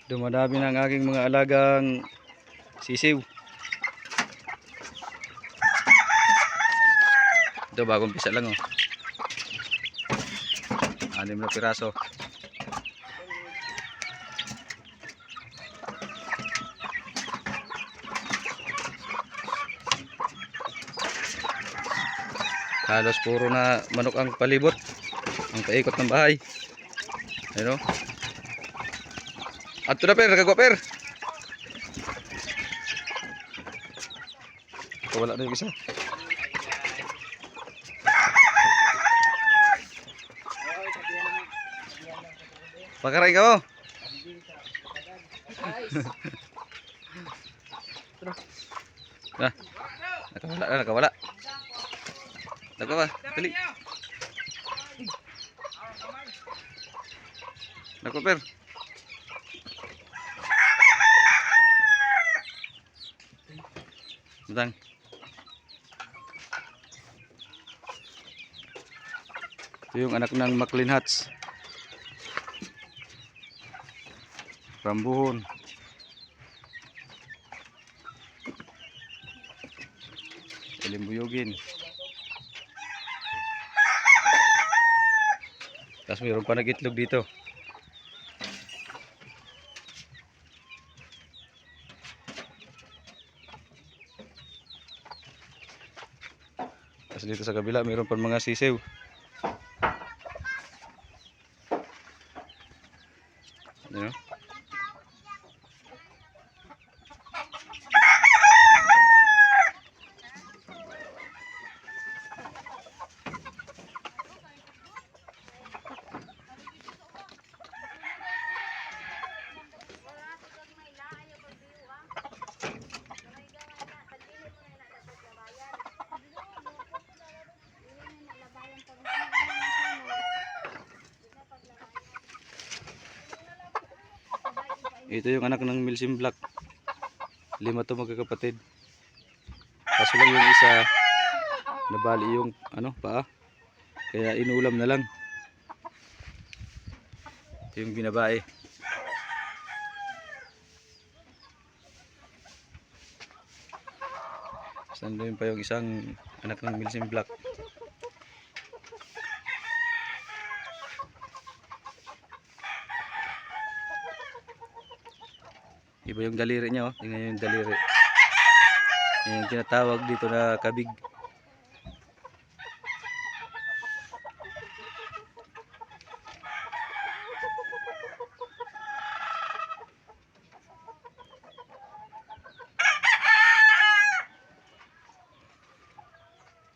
Dumadami ng aking mga alagang sisiw. Ito bagong pisa lang oh. 6 na piraso. Halos puro na manok ang palibot, ang paikot ng bahay. Ayun oh. Ato na per, kagwa per. Wala na yung isa. Pakaray ka mo. Nah, nakawala. Nagawa, dali. Nako per. Bentang. Ito yung anak ng Maclean Hats. Rambuhon. Limbuyugin. Tapos mayroon pa nag-itlog dito. Tapos dito sa kabila mayroon pa mga sisiw. Ayan. Ito yung anak ng Milsim Black. 5 to magkakapatid. Kaso lang yung isa nabali yung paa. Kaya inulam na lang. Ito yung binabae. Sandun pa yung isang anak ng Milsim Black. Iba yung daliri niya oh. Tingnan yung daliri. Yan yung tinatawag dito na kabig.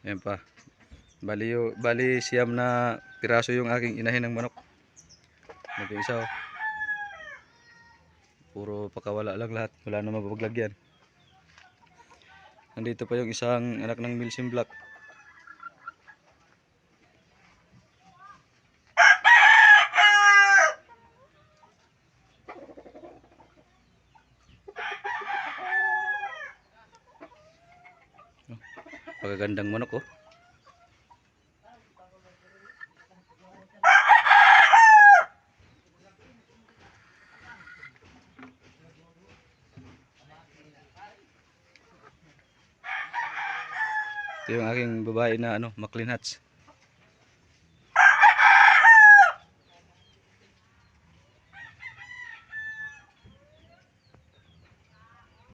Yan pa. Bali siyam na piraso yung aking inahin ng manok. Nag-isa oh. Puro pakawala lang lahat. Wala na mapaglagyan. Nandito pa yung isang anak ng Milsim Black. Pagagandang manok oh. Ito yung aking babae na Maclean Hats.